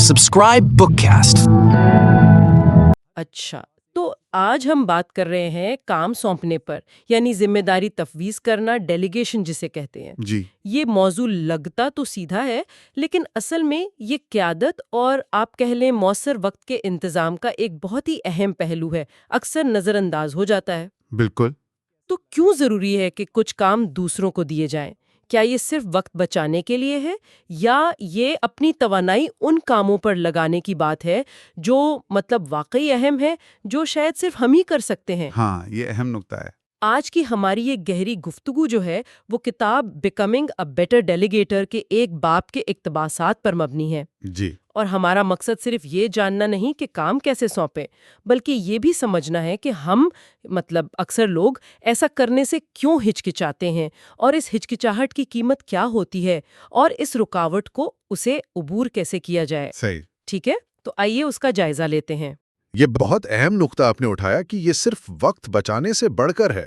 Subscribe Bookcast. اچھا، تو آج ہم بات کر رہے ہیں کام سونپنے پر، یعنی ذمہ داری تفویض کرنا، ڈیلیگیشن جسے کہتے ہیں۔ جی یہ موضوع لگتا تو سیدھا ہے، لیکن اصل میں یہ قیادت اور آپ کہہ لیں مؤثر وقت کے انتظام کا ایک بہت ہی اہم پہلو ہے، اکثر نظر انداز ہو جاتا ہے۔ بالکل۔ تو کیوں ضروری ہے کہ کچھ کام دوسروں کو دیے جائیں؟ کیا یہ صرف وقت بچانے کے لیے ہے، یا یہ اپنی توانائی ان کاموں پر لگانے کی بات ہے جو واقعی اہم ہے، جو شاید صرف ہم ہی کر سکتے ہیں؟ ہاں، یہ اہم نکتہ ہے۔ آج کی ہماری یہ گہری گفتگو جو ہے وہ کتاب بیکمنگ اے بیٹر ڈیلیگیٹر کے ایک باب کے اقتباسات پر مبنی ہے۔ جی، اور ہمارا مقصد صرف یہ جاننا نہیں کہ کام کیسے سونپیں، بلکہ یہ بھی سمجھنا ہے کہ ہم اکثر لوگ ایسا کرنے سے کیوں ہچکچاتے ہیں، اور اس ہچکچاہٹ کی قیمت کیا ہوتی ہے، اور اس رکاوٹ کو اسے عبور کیسے کیا جائے۔ صحیح۔ ٹھیک ہے، تو آئیے اس کا جائزہ لیتے ہیں۔ یہ بہت اہم نکتہ آپ نے اٹھایا کہ یہ صرف وقت بچانے سے بڑھ کر ہے۔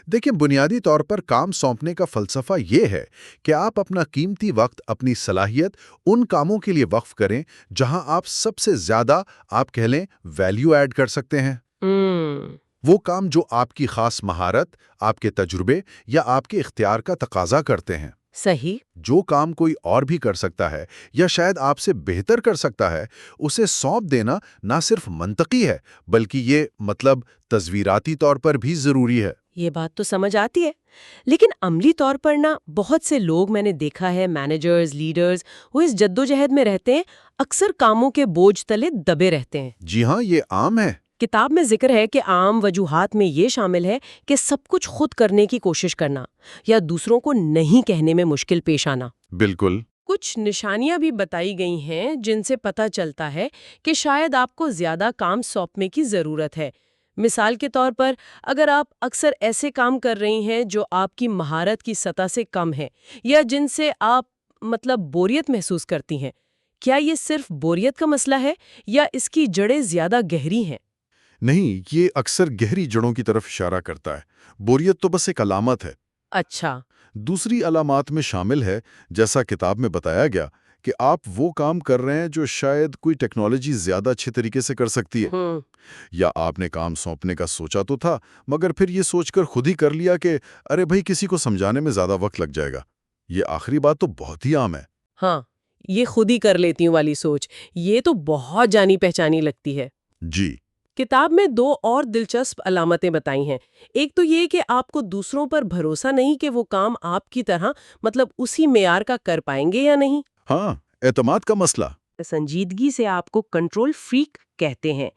دیکھیں، بنیادی طور پر کام سونپنے کا فلسفہ یہ ہے کہ آپ اپنا قیمتی وقت، اپنی صلاحیت ان کاموں کے لیے وقف کریں جہاں آپ سب سے زیادہ آپ کہہ لیں ویلیو ایڈ کر سکتے ہیں۔ وہ کام جو آپ کی خاص مہارت، آپ کے تجربے یا آپ کے اختیار کا تقاضا کرتے ہیں۔ صحیح۔ جو کام کوئی اور بھی کر سکتا ہے یا شاید آپ سے بہتر کر سکتا ہے، اسے سونپ دینا نہ صرف منطقی ہے بلکہ یہ تصویراتی طور پر بھی ضروری ہے۔ یہ بات تو سمجھ آتی ہے، لیکن عملی طور پر بہت سے لوگ میں نے دیکھا ہے، مینیجرز، لیڈرز، وہ اس جدوجہد میں رہتے ہیں، اکثر کاموں کے بوجھ تلے دبے رہتے ہیں۔ جی ہاں، یہ عام ہے۔ کتاب میں ذکر ہے کہ عام وجوہات میں یہ شامل ہے کہ سب کچھ خود کرنے کی کوشش کرنا، یا دوسروں کو نہیں کہنے میں مشکل پیش آنا۔ بالکل۔ کچھ نشانیاں بھی بتائی گئی ہیں جن سے پتہ چلتا ہے کہ شاید آپ کو زیادہ کام سونپنے کی ضرورت ہے۔ مثال کے طور پر، اگر آپ اکثر ایسے کام کر رہی ہیں جو آپ کی مہارت کی سطح سے کم ہے، یا جن سے آپ بوریت محسوس کرتی ہیں، کیا یہ صرف بوریت کا مسئلہ ہے، یا اس کی جڑیں زیادہ گہری ہیں؟ نہیں، یہ اکثر گہری جڑوں کی طرف اشارہ کرتا ہے۔ بوریت تو بس ایک علامت ہے۔ اچھا۔ دوسری علامات میں شامل ہے، جیسا کتاب میں بتایا گیا، کہ آپ وہ کام کر رہے ہیں جو شاید کوئی ٹیکنالوجی زیادہ اچھے طریقے سے کر سکتی ہے، یا آپ نے کام سونپنے کا سوچا تو تھا مگر پھر یہ سوچ کر خود ہی کر لیا کہ ارے بھائی، کسی کو سمجھانے میں زیادہ وقت لگ جائے گا۔ یہ آخری بات تو بہت ہی عام ہے۔ ہاں، یہ خود ہی کر لیتی ہوں والی سوچ، یہ تو بہت جانی پہچانی لگتی ہے۔ جی۔ کتاب میں دو اور دلچسپ علامتیں بتائی ہیں۔ ایک تو یہ کہ آپ کو دوسروں پر بھروسہ نہیں کہ وہ کام آپ کی طرح اسی معیار کا کر پائیں گے یا نہیں۔ ہاں، اعتماد کا مسئلہ۔ سنجیدگی سے آپ کو کنٹرول فریک کہتے ہیں۔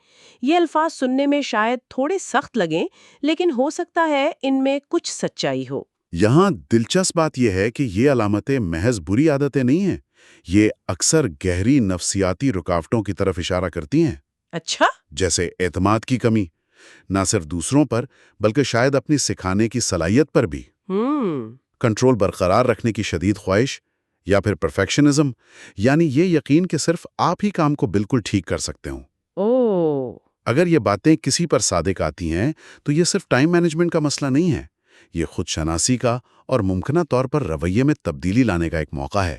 یہ الفاظ سننے میں شاید تھوڑے سخت لگیں، لیکن ہو سکتا ہے ان میں کچھ سچائی ہو۔ یہاں دلچسپ بات یہ ہے کہ یہ علامتیں محض بری عادتیں نہیں ہیں، یہ اکثر گہری نفسیاتی رکاوٹوں کی طرف اشارہ کرتی ہیں۔ اچھا؟ جیسے اعتماد کی کمی، نہ صرف دوسروں پر بلکہ شاید اپنی سکھانے کی صلاحیت پر بھی، کنٹرول برقرار رکھنے کی شدید خواہش، یا پھر پرفیکشنزم، یعنی یہ یقین کہ صرف آپ ہی کام کو بالکل ٹھیک کر سکتے ہوں۔ اگر یہ باتیں کسی پر صادق آتی ہیں تو یہ صرف ٹائم مینجمنٹ کا مسئلہ نہیں ہے، یہ خود شناسی کا اور ممکنہ طور پر رویے میں تبدیلی لانے کا ایک موقع ہے۔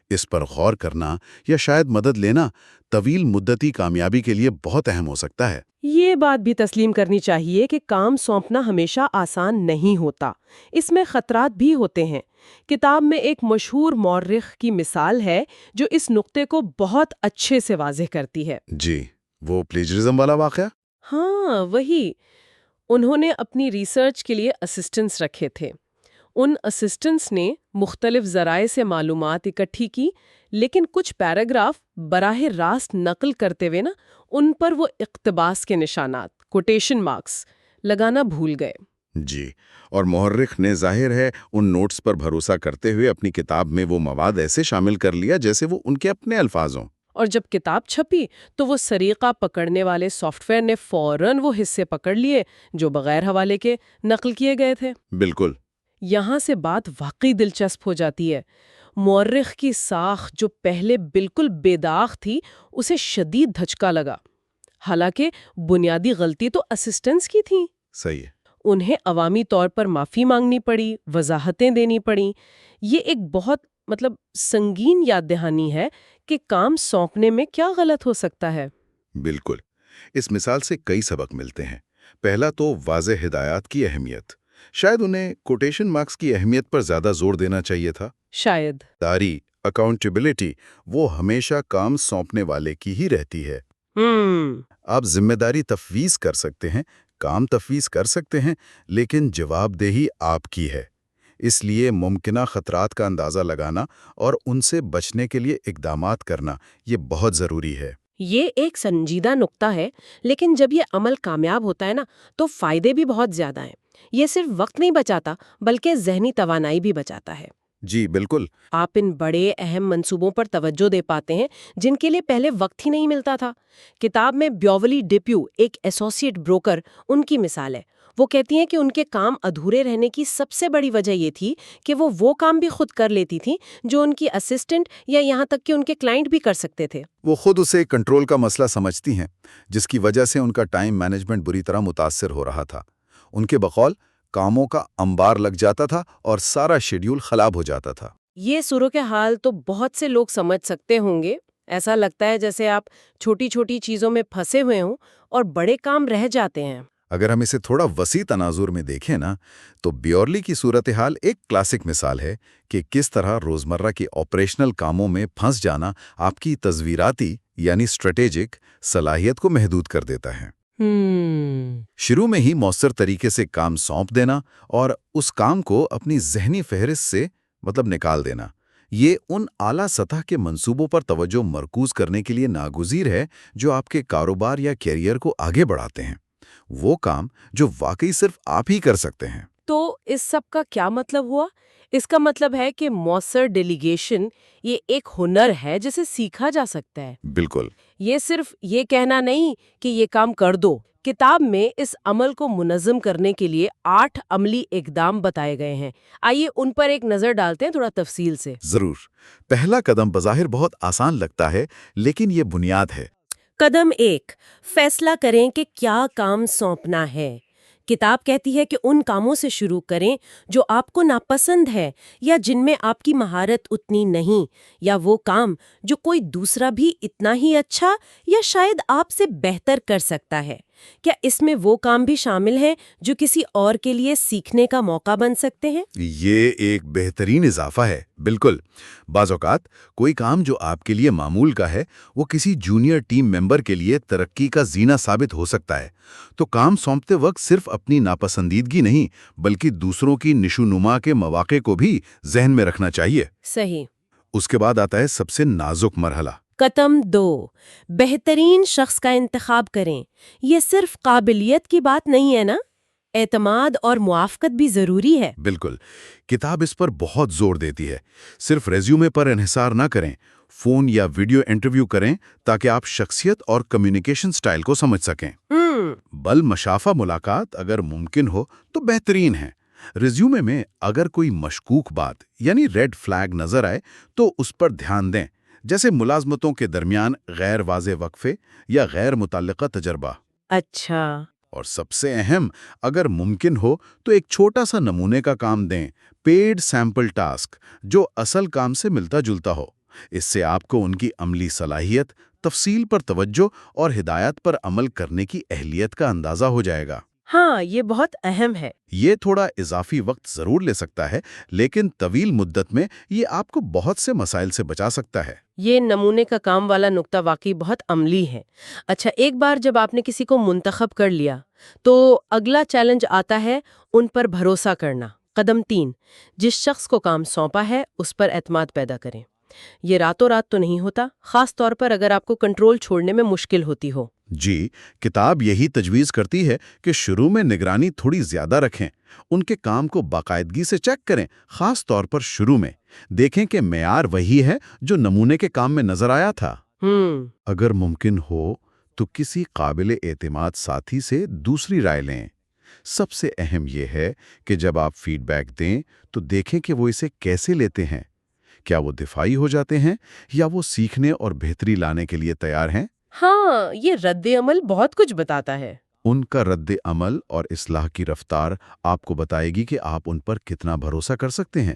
اس پر غور کرنا یا شاید مدد لینا طویل مدتی کامیابی کے لیے بہت اہم ہو سکتا ہے۔ یہ بات بھی تسلیم کرنی چاہیے کہ کام سونپنا ہمیشہ آسان نہیں ہوتا، اس میں خطرات بھی ہوتے ہیں۔ کتاب میں ایک مشہور مورخ کی مثال ہے جو اس نقطے کو بہت اچھے سے واضح کرتی ہے۔ جی، وہ پلیجرزم والا واقعہ؟ ہاں، وہی۔ انہوں نے اپنی ریسرچ کے لیے اسسٹنٹس رکھے تھے۔ ان اسسٹنٹس نے مختلف ذرائع سے معلومات اکٹھی کی، لیکن کچھ پیراگراف براہ راست نقل کرتے ہوئے ان پر وہ اقتباس کے نشانات، کوٹیشن مارکس لگانا بھول گئے۔ جی، اور مورخ نے ظاہر ہے ان نوٹس پر بھروسہ کرتے ہوئے اپنی کتاب میں وہ مواد ایسے شامل کر لیا جیسے وہ ان کے اپنے الفاظ ہوں۔ اور جب کتاب چھپی تو وہ سریقہ پکڑنے والے سافٹ ویئر نے فوراً وہ حصے پکڑ لیے جو بغیر حوالے کے نقل کیے گئے تھے۔ بالکل۔ یہاں سے بات واقعی دلچسپ ہو جاتی ہے۔ مورخ کی ساخت جو پہلے بالکل بے داغ تھی، اسے شدید دھچکا لگا، حالانکہ بنیادی غلطی تو اسسٹنٹس کی تھی۔ صحیح ہے۔ انہیں عوامی طور پر معافی مانگنی پڑی، وضاحتیں دینی پڑیں۔ یہ ایک بہت مطلب سنگین یاد دہانی ہے کہ کام سونپنے میں کیا غلط ہو سکتا ہے۔ بالکل، اس مثال سے کئی سبق ملتے ہیں۔ پہلا تو واضح ہدایات کی اہمیت، شاید انہیں کوٹیشن مارکس کی اہمیت پر زیادہ زور دینا چاہیے تھا۔ شاید داری، اکاؤنٹیبلٹی، وہ ہمیشہ کام سونپنے والے کی ہی رہتی ہے۔ آپ ذمہ داری تفویض کر سکتے ہیں، کام تفویض کر سکتے ہیں، لیکن جواب دہی آپ کی ہے۔ اس لیے ممکنہ خطرات کا اندازہ لگانا اور ان سے بچنے کے لیے اقدامات کرنا یہ بہت ضروری ہے۔ یہ ایک سنجیدہ نقطہ ہے، لیکن جب یہ عمل کامیاب ہوتا ہے نا تو فائدے بھی بہت زیادہ ہیں۔ یہ صرف وقت نہیں بچاتا بلکہ ذہنی توانائی بھی بچاتا ہے۔ جی بالکل۔ آپ ان بڑے اہم منصوبوں پر توجہ دے پاتے ہیں جن کے لیے پہلے وقت ہی نہیں ملتا تھا۔ کتاب میں بیولی ڈپیو، ایک ایسوسیٹ بروکر، ان کی مثال ہے۔ وہ کہتی ہیں کہ ان کے کام ادھورے رہنے کی سب سے بڑی وجہ یہ تھی کہ وہ کام بھی خود کر لیتی تھیں جو ان کی اسسٹنٹ یا یہاں تک کہ ان کے کلائنٹ بھی کر سکتے تھے۔ وہ خود اسے کنٹرول کا مسئلہ سمجھتی ہیں، جس کی وجہ سے ان کا ٹائم مینجمنٹ بری طرح متاثر ہو رہا تھا۔ ان کے بقول کاموں کا انبار لگ جاتا تھا اور سارا شیڈیول خراب ہو جاتا تھا۔ یہ صورتحال تو بہت سے لوگ سمجھ سکتے ہوں گے۔ ایسا لگتا ہے جیسے آپ چھوٹی چھوٹی چیزوں میں پھنسے ہوئے ہوں اور بڑے کام رہ جاتے ہیں۔ اگر ہم اسے تھوڑا وسیع تناظر میں دیکھیں نا، تو بیورلی کی صورتحال ایک کلاسک مثال ہے کہ کس طرح روزمرہ کے آپریشنل کاموں میں پھنس جانا آپ کی تصویراتی یعنی اسٹریٹجک صلاحیت کو محدود کر دیتا ہے۔ شروع میں ہی مؤثر طریقے سے کام سونپ دینا اور اس کام کو اپنی ذہنی فہرست سے نکال دینا، یہ ان اعلیٰ سطح کے منصوبوں پر توجہ مرکوز کرنے کے لیے ناگزیر ہے جو آپ کے کاروبار یا کیریئر کو آگے بڑھاتے ہیں، وہ کام جو واقعی صرف آپ ہی کر سکتے ہیں۔ تو اس سب کا کیا مطلب ہوا؟ اس کا مطلب ہے کہ مؤثر ڈیلیگیشن یہ ایک ہنر ہے جسے سیکھا جا سکتا ہے۔ بالکل۔ یہ صرف یہ کہنا نہیں کہ یہ کام کر دو۔ کتاب میں اس عمل کو منظم کرنے کے لیے 8 عملی اقدام بتائے گئے ہیں۔ آئیے ان پر ایک نظر ڈالتے ہیں تھوڑا تفصیل سے۔ ضرور۔ پہلا قدم بظاہر بہت آسان لگتا ہے، لیکن یہ بنیاد ہے۔ قدم 1، فیصلہ کریں کہ کیا کام سونپنا ہے۔ کتاب کہتی ہے کہ ان کاموں سے شروع کریں جو آپ کو ناپسند ہے یا جن میں آپ کی مہارت اتنی نہیں، یا وہ کام جو کوئی دوسرا بھی اتنا ہی اچھا یا شاید آپ سے بہتر کر سکتا ہے۔ کیا اس میں وہ کام بھی شامل ہیں جو کسی اور کے لیے سیکھنے کا موقع بن سکتے ہیں؟ یہ ایک بہترین اضافہ ہے۔ بالکل۔ بعض اوقات کوئی کام جو آپ کے لیے معمول کا ہے وہ کسی جونیئر ٹیم ممبر کے لیے ترقی کا زینہ ثابت ہو سکتا ہے، تو کام سونپتے وقت صرف اپنی ناپسندیدگی نہیں بلکہ دوسروں کی نشوونما کے مواقع کو بھی ذہن میں رکھنا چاہیے۔ صحیح۔ اس کے بعد آتا ہے سب سے نازک مرحلہ۔ قدم 2، بہترین شخص کا انتخاب کریں۔ یہ صرف قابلیت کی بات نہیں ہے نا، اعتماد اور موافقت بھی ضروری ہے۔ بالکل۔ کتاب اس پر بہت زور دیتی ہے۔ صرف ریزیومے پر انحصار نہ کریں، فون یا ویڈیو انٹرویو کریں تاکہ آپ شخصیت اور کمیونیکیشن سٹائل کو سمجھ سکیں۔ بل مشافہ ملاقات اگر ممکن ہو تو بہترین ہے۔ ریزیومے میں اگر کوئی مشکوک بات یعنی ریڈ فلیگ نظر آئے تو اس پر دھیان دیں، جیسے ملازمتوں کے درمیان غیر واضح وقفے یا غیر متعلقہ تجربہ۔ اچھا۔ اور سب سے اہم، اگر ممکن ہو تو ایک چھوٹا سا نمونے کا کام دیں، پیڈ سیمپل ٹاسک، جو اصل کام سے ملتا جلتا ہو۔ اس سے آپ کو ان کی عملی صلاحیت، تفصیل پر توجہ اور ہدایات پر عمل کرنے کی اہلیت کا اندازہ ہو جائے گا۔ ہاں، یہ بہت اہم ہے۔ یہ تھوڑا اضافی وقت ضرور لے سکتا ہے، لیکن طویل مدت میں یہ آپ کو بہت سے مسائل سے بچا سکتا ہے۔ یہ نمونے کا کام والا نقطہ واقعی بہت عملی ہے۔ اچھا، ایک بار جب آپ نے کسی کو منتخب کر لیا تو اگلا چیلنج آتا ہے ان پر بھروسہ کرنا۔ قدم 3، جس شخص کو کام سونپا ہے اس پر اعتماد پیدا کریں۔ یہ راتوں رات تو نہیں ہوتا، خاص طور پر اگر آپ کو کنٹرول چھوڑنے میں مشکل ہوتی ہو۔ جی، کتاب یہی تجویز کرتی ہے کہ شروع میں نگرانی تھوڑی زیادہ رکھیں، ان کے کام کو باقاعدگی سے چیک کریں، خاص طور پر شروع میں دیکھیں کہ معیار وہی ہے جو نمونے کے کام میں نظر آیا تھا۔ اگر ممکن ہو تو کسی قابل اعتماد ساتھی سے دوسری رائے لیں۔ سب سے اہم یہ ہے کہ جب آپ فیڈ بیک دیں تو دیکھیں کہ وہ اسے کیسے لیتے ہیں۔ کیا وہ دفاعی ہو جاتے ہیں یا وہ سیکھنے اور بہتری لانے کے لیے تیار ہیں؟ ہاں، یہ رد عمل بہت کچھ بتاتا ہے۔ ان کا رد عمل اور اصلاح کی رفتار آپ کو بتائے گی کہ آپ ان پر کتنا بھروسہ کر سکتے ہیں۔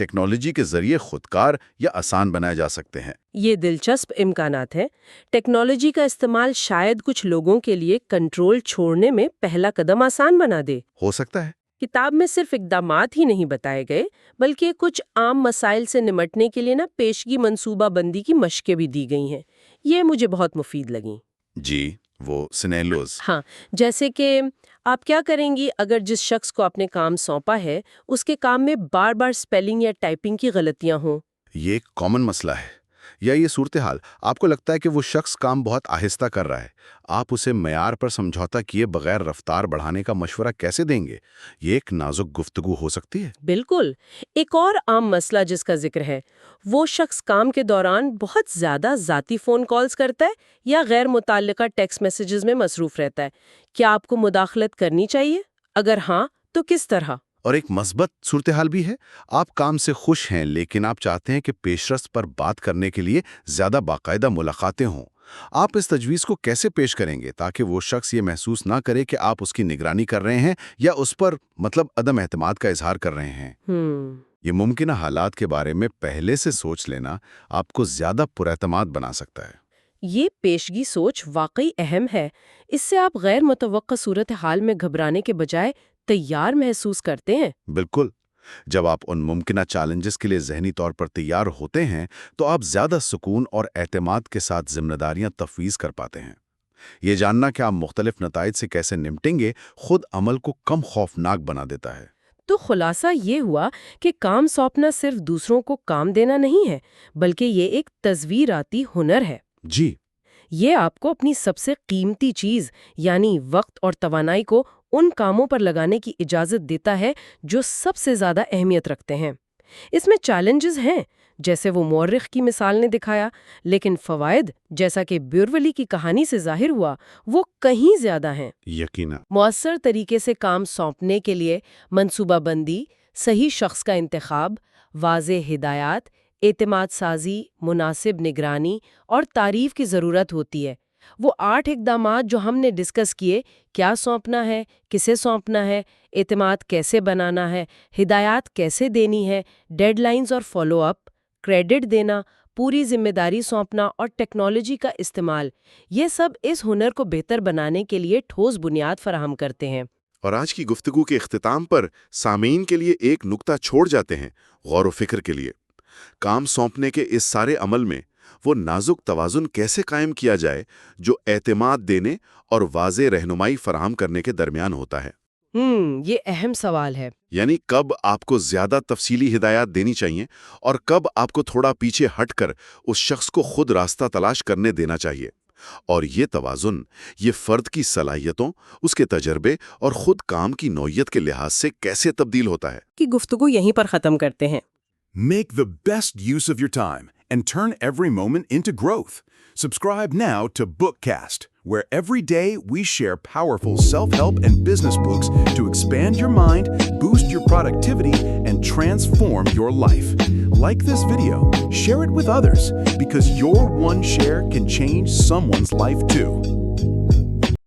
ٹیکنالوجی کے ذریعے خودکار یا آسان بنائے جا سکتے ہیں؟ یہ دلچسپ امکانات ہیں۔ ٹیکنالوجی کا استعمال شاید کچھ لوگوں کے لیے کنٹرول چھوڑنے میں پہلا قدم آسان بنا دے۔ ہو سکتا ہے۔ کتاب میں صرف اقدامات ہی نہیں بتائے گئے، بلکہ کچھ عام مسائل سے نمٹنے کے لیے پیشگی منصوبہ بندی کی مشقیں بھی دی گئی ہیں۔ یہ مجھے بہت مفید لگیں۔ جی، وہ سینیریوز۔ ہاں، جیسے کہ آپ کیا کریں گی اگر جس شخص کو آپ نے کام سونپا ہے اس کے کام میں بار بار سپیلنگ یا ٹائپنگ کی غلطیاں ہوں۔ یہ ایک کامن مسئلہ ہے۔ یا یہ صورتحال آپ کو لگتا ہے کہ وہ شخص کام بہت آہستہ کر رہا ہے، آپ اسے معیار پر سمجھوتا کیے بغیر رفتار بڑھانے کا مشورہ کیسے دیں گے؟ یہ ایک نازک گفتگو ہو سکتی ہے۔ بالکل۔ ایک اور عام مسئلہ جس کا ذکر ہے، وہ شخص کام کے دوران بہت زیادہ ذاتی فون کالز کرتا ہے یا غیر متعلقہ ٹیکسٹ میسیجز میں مصروف رہتا ہے۔ کیا آپ کو مداخلت کرنی چاہیے؟ اگر ہاں تو کس طرح؟ اور ایک مثبت صورتحال بھی ہے، آپ کام سے خوش ہیں لیکن آپ چاہتے ہیں کہ پیش رفت پر بات کرنے کے لیے زیادہ باقاعدہ ملاقاتیں ہوں۔ آپ اس تجویز کو کیسے پیش کریں گے تاکہ وہ شخص یہ محسوس نہ کرے کہ آپ اس کی نگرانی کر رہے ہیں یا اس پر عدم اعتماد کا اظہار کر رہے ہیں؟ یہ ممکنہ حالات کے بارے میں پہلے سے سوچ لینا آپ کو زیادہ پراعتماد بنا سکتا ہے۔ یہ پیشگی سوچ واقعی اہم ہے۔ اس سے آپ غیر متوقع صورتحال میں گھبرانے کے بجائے تیار محسوس کرتے ہیں۔ بالکل۔ جب آپ ان ممکنہ چیلنجز کے لیے ذہنی طور پر تیار ہوتے ہیں تو آپ زیادہ سکون اور اعتماد کے ساتھ ذمہ داریاں تفویض کر پاتے ہیں۔ یہ جاننا کہ آپ مختلف نتائج سے کیسے نمٹیں گے خود عمل کو کم خوفناک بنا دیتا ہے۔ تو خلاصہ یہ ہوا کہ کام سونپنا صرف دوسروں کو کام دینا نہیں ہے، بلکہ یہ ایک تصویراتی ہنر ہے۔ جی، یہ آپ کو اپنی سب سے قیمتی چیز یعنی وقت اور توانائی کو ان کاموں پر لگانے کی اجازت دیتا ہے جو سب سے زیادہ اہمیت رکھتے ہیں۔ اس میں چیلنجز ہیں جیسے وہ مورخ کی مثال نے دکھایا، لیکن فوائد جیسا کہ بیورلی کی کہانی سے ظاہر ہوا وہ کہیں زیادہ ہیں۔ یقینا۔ مؤثر طریقے سے کام سونپنے کے لیے منصوبہ بندی، صحیح شخص کا انتخاب، واضح ہدایات، اعتماد سازی، مناسب نگرانی اور تعریف کی ضرورت ہوتی ہے۔ وہ 8 اقدامات جو ہم نے ڈسکس کیے، کیا سونپنا ہے، کسے سونپنا ہے، اعتماد کیسے بنانا ہے، ہدایات کیسے دینی ہے، ڈیڈ لائنز اور فالو اپ، کریڈٹ دینا، پوری ذمہ داری سونپنا اور ٹیکنالوجی کا استعمال، یہ سب اس ہنر کو بہتر بنانے کے لیے ٹھوس بنیاد فراہم کرتے ہیں۔ اور آج کی گفتگو کے اختتام پر سامعین کے لیے ایک نکتہ چھوڑ جاتے ہیں غور و فکر کے لیے۔ کام سونپنے کے اس سارے عمل میں وہ نازک توازن کیسے قائم کیا جائے جو اعتماد دینے اور واضح رہنمائی فراہم کرنے کے درمیان ہوتا ہے؟ یہ اہم سوال ہے۔ یعنی کب آپ کو زیادہ تفصیلی ہدایات دینی چاہیے اور کب آپ کو تھوڑا پیچھے ہٹ کر اس شخص کو خود راستہ تلاش کرنے دینا چاہیے؟ اور یہ توازن یہ فرد کی صلاحیتوں، اس کے تجربے اور خود کام کی نوعیت کے لحاظ سے کیسے تبدیل ہوتا ہے؟ کہ گفتگو یہیں پر ختم کرتے ہیں۔ Make the best use of your time and turn every moment into growth. Subscribe now to Bookcast, where every day we share powerful self-help and business books to expand your mind, boost your productivity, and transform your life. Like this video, share it with others, because your one share can change someone's life too.